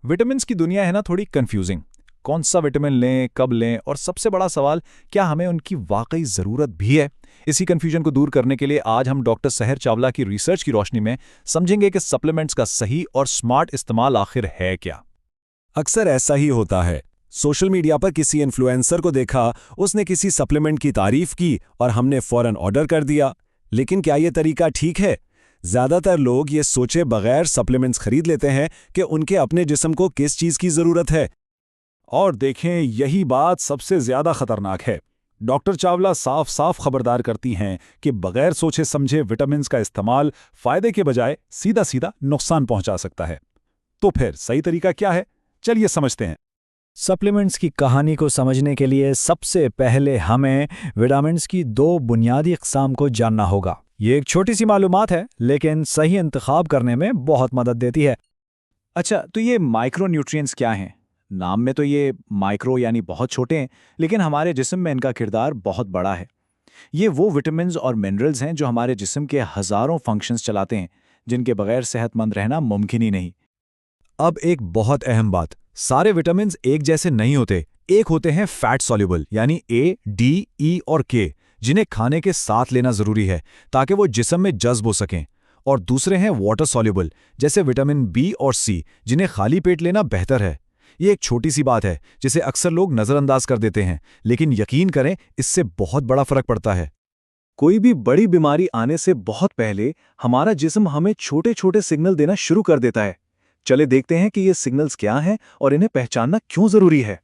Vitamins की दुनिया है ना थोड़ी कंफ्यूजिंग। कौन सा विटामिन लें, कब लें, और सबसे बड़ा सवाल, क्या हमें उनकी वाकई ज़रूरत भी है? इसी कंफ्यूजन को दूर करने के लिए आज हम डॉक्टर सहर चावला की रिसर्च की रोशनी में समझेंगे कि सप्लीमेंट्स का सही और स्मार्ट इस्तेमाल आखिर है क्या। अक्सर ऐसा ही होता है। सोशल मीडिया पर किसी इन्फ्लुएंसर को देखा, उसने किसी सप्लीमेंट की तारीफ की और हमने फौरन ऑर्डर कर दिया। लेकिन क्या ये तरीका ठीक है? ज्यादातर लोग ये सोचे बगैर सप्लीमेंट्स खरीद लेते हैं कि उनके अपने जिस्म को किस चीज की जरूरत है। और देखें, यही बात सबसे ज्यादा खतरनाक है। डॉक्टर चावला साफ साफ खबरदार करती हैं कि बगैर सोचे समझे विटामिन्स का इस्तेमाल फायदे के बजाय सीधा सीधा नुकसान पहुंचा सकता है। तो फिर सही तरीका क्या है? चलिए समझते हैं। सप्लीमेंट्स की कहानी को समझने के लिए सबसे पहले हमें विटामिन्स की दो बुनियादी अक़साम को जानना होगा। ये एक छोटी सी मालूमात है, लेकिन सही इंतखाब करने में बहुत मदद देती है। अच्छा, तो ये माइक्रोन्यूट्रिएंट्स क्या हैं? नाम में तो ये माइक्रो यानी बहुत छोटे हैं, लेकिन हमारे जिस्म में इनका किरदार बहुत बड़ा है। ये वो विटामिन्स और मिनरल्स हैं जो हमारे जिस्म के हज़ारों फंक्शंस चलाते हैं, जिनके बगैर सेहतमंद रहना मुमकिन ही नहीं। अब एक बहुत अहम बात, सारे विटामिन्स एक जैसे नहीं होते। एक होते हैं फैट सॉल्युबल यानी ए, डी, ई और के, जिन्हें खाने के साथ लेना जरूरी है ताकि वो जिस्म में जज्ब हो सकें। और दूसरे हैं वाटर सॉल्युबल, जैसे विटामिन बी और सी, जिन्हें खाली पेट लेना बेहतर है। ये एक छोटी सी बात है जिसे अक्सर लोग नज़रअंदाज कर देते हैं, लेकिन यकीन करें, इससे बहुत बड़ा फर्क पड़ता है। कोई भी बड़ी बीमारी आने से बहुत पहले हमारा जिस्म हमें छोटे छोटे सिग्नल देना शुरू कर देता है। चले देखते हैं कि ये सिग्नल्स क्या हैं और इन्हें पहचानना क्यों जरूरी है।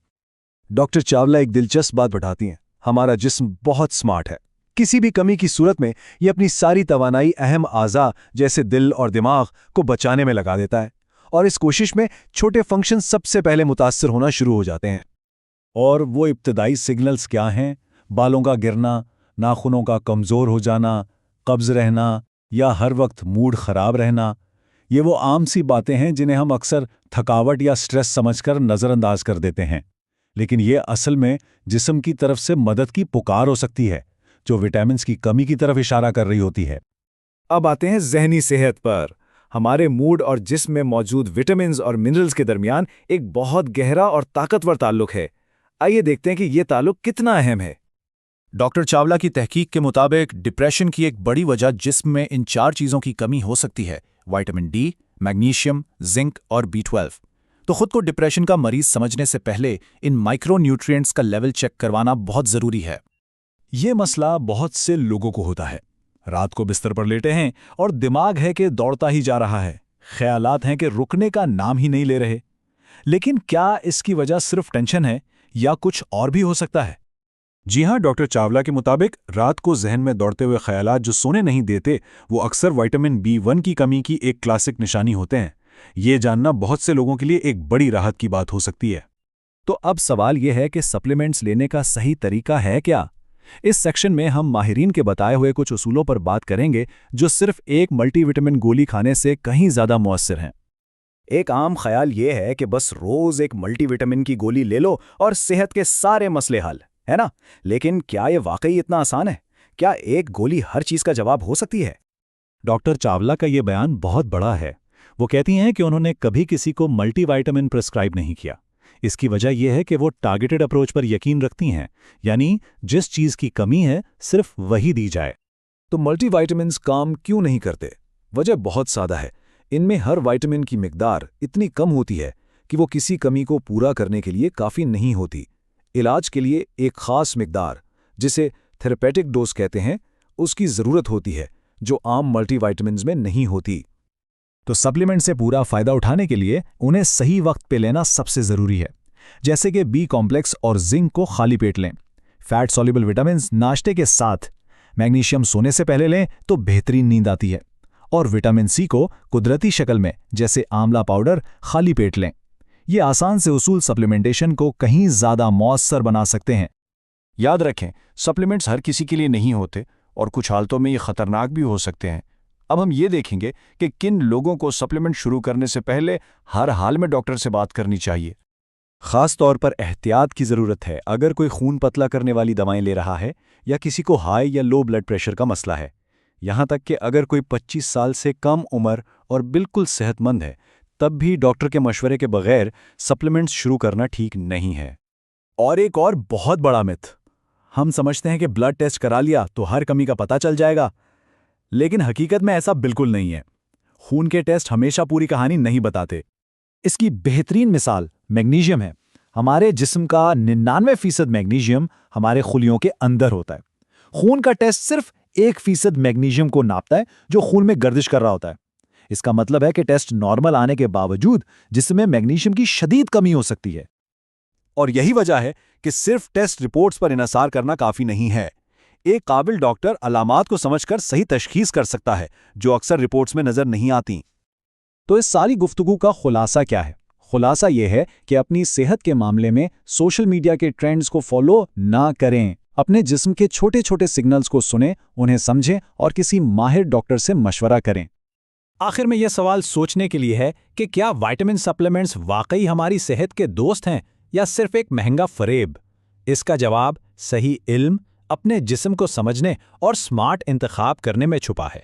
डॉक्टर चावला एक दिलचस्प बात बताती हैं। हमारा जिस्म बहुत स्मार्ट है। किसी भी कमी की सूरत में ये अपनी सारी तवानाई अहम आज़ा जैसे दिल और दिमाग को बचाने में लगा देता है, और इस कोशिश में छोटे फंक्शन सबसे पहले मुतासर होना शुरू हो जाते हैं। और वो इब्तदाई सिग्नल्स क्या हैं? बालों का गिरना, नाखूनों का कमज़ोर हो जाना, कब्ज़ रहना या हर वक्त मूड ख़राब रहना। ये वो आम सी बातें हैं जिन्हें हम अक्सर थकावट या स्ट्रेस समझकर नज़रअंदाज कर देते हैं, लेकिन ये असल में जिस्म की तरफ से मदद की पुकार हो सकती है, जो विटामिन्स की कमी की तरफ इशारा कर रही होती है। अब आते हैं जहनी सेहत पर। हमारे मूड और जिस्म में मौजूद विटामिन्स और मिनरल्स के दरमियान एक बहुत गहरा और ताकतवर ताल्लुक है। आइए देखते हैं कि यह ताल्लुक कितना अहम है। डॉक्टर चावला की तहकीक के मुताबिक डिप्रेशन की एक बड़ी वजह जिस्म में इन 4 चीज़ों की कमी हो सकती है: विटामिन डी, मैग्नीशियम, जिंक और B12। तो खुद को डिप्रेशन का मरीज समझने से पहले इन माइक्रोन्यूट्रिएंट्स का लेवल चेक करवाना बहुत ज़रूरी है। ये मसला बहुत से लोगों को होता है। रात को बिस्तर पर लेटे हैं और दिमाग है कि दौड़ता ही जा रहा है, ख्यालात हैं कि रुकने का नाम ही नहीं ले रहे। लेकिन क्या इसकी वजह सिर्फ टेंशन है या कुछ और भी हो सकता है? जी हां, डॉक्टर चावला के मुताबिक रात को जहन में दौड़ते हुए ख्यालात जो सोने नहीं देते, वो अक्सर विटामिन B1 की कमी की एक क्लासिक निशानी होते हैं। ये जानना बहुत से लोगों के लिए एक बड़ी राहत की बात हो सकती है। तो अब सवाल यह है कि सप्लीमेंट्स लेने का सही तरीका है क्या? इस सेक्शन में हम माहिरीन के बताए हुए कुछ उसूलों पर बात करेंगे जो सिर्फ एक मल्टीविटामिन गोली खाने से कहीं ज्यादा मुअस्सिर हैं। एक आम ख्याल ये है कि बस रोज एक मल्टीविटामिन की गोली ले लो और सेहत के सारे मसले हल, है ना? लेकिन क्या ये वाकई इतना आसान है? क्या एक गोली हर चीज का जवाब हो सकती है? डॉक्टर चावला का ये बयान बहुत बड़ा है। वो कहती हैं कि उन्होंने कभी किसी को मल्टीविटामिन प्रिस्क्राइब नहीं किया। इसकी वजह यह है कि वो टारगेटेड अप्रोच पर यकीन रखती हैं, यानी जिस चीज़ की कमी है सिर्फ वही दी जाए। तो मल्टीविटामिन्स काम क्यों नहीं करते? वजह बहुत सादा है। इनमें हर विटामिन की मिकदार इतनी कम होती है कि वो किसी कमी को पूरा करने के लिए काफ़ी नहीं होती। इलाज के लिए एक ख़ास मिकदार, जिसे थेरेपेटिक डोज कहते हैं, उसकी ज़रूरत होती है, जो आम मल्टीविटामिन्स में नहीं होती। तो सप्लीमेंट से पूरा फ़ायदा उठाने के लिए उन्हें सही वक्त पे लेना सबसे ज़रूरी है। जैसे कि B कॉम्प्लेक्स और जिंक को खाली पेट लें, फैट सॉल्युबल विटामिन्स नाश्ते के साथ, मैग्नीशियम सोने से पहले लें तो बेहतरीन नींद आती है, और विटामिन C को कुदरती शक्ल में जैसे आंवला पाउडर खाली पेट लें। ये आसान से उसूल सप्लीमेंटेशन को कहीं ज़्यादा मौसर बना सकते हैं। याद रखें, सप्लीमेंट्स हर किसी के लिए नहीं होते और कुछ हालतों में ये खतरनाक भी हो सकते हैं। अब हम ये देखेंगे कि किन लोगों को सप्लीमेंट शुरू करने से पहले हर हाल में डॉक्टर से बात करनी चाहिए। खास तौर पर एहतियात की ज़रूरत है अगर कोई खून पतला करने वाली दवाएं ले रहा है या किसी को हाई या लो ब्लड प्रेशर का मसला है। यहाँ तक कि अगर कोई 25 साल से कम उम्र और बिल्कुल सेहतमंद है तब भी डॉक्टर के मशवरे के बगैर सप्लीमेंट्स शुरू करना ठीक नहीं है। और एक और बहुत बड़ा मिथ, हम समझते हैं कि ब्लड टेस्ट करा लिया तो हर कमी का पता चल जाएगा, लेकिन हकीकत में ऐसा बिल्कुल नहीं है। खून के टेस्ट हमेशा पूरी कहानी नहीं बताते। इसकी बेहतरीन मिसाल मैग्नीशियम है। हमारे जिस्म का 99% मैग्नीशियम हमारे खुलियों के अंदर होता है। खून का टेस्ट सिर्फ 1% मैग्नीशियम को नापता है जो खून में गर्दिश कर रहा होता है। इसका मतलब है कि टेस्ट नॉर्मल आने के बावजूद जिस्म में मैग्नीशियम की शदीद कमी हो सकती है। और यही वजह है कि सिर्फ टेस्ट रिपोर्ट्स पर इन्हिसार करना काफी नहीं है। एक काबिल डॉक्टर अलामात को समझकर सही तशखीस कर सकता है, जो अक्सर रिपोर्ट्स में नजर नहीं आती। तो इस सारी गुफ्तगू का खुलासा क्या है? खुलासा यह है कि अपनी सेहत के मामले में सोशल मीडिया के ट्रेंड्स को फॉलो ना करें। अपने जिस्म के छोटे छोटे सिग्नल्स को सुनें, उन्हें समझें और किसी माहिर डॉक्टर से मशवरा करें। आखिर में यह सवाल सोचने के लिए है कि क्या विटामिन सप्लीमेंट्स वाकई हमारी सेहत के दोस्त हैं या सिर्फ एक महंगा फरेब? इसका जवाब सही इल्म, अपने जिस्म को समझने और स्मार्ट इंतखाब करने में छुपा है।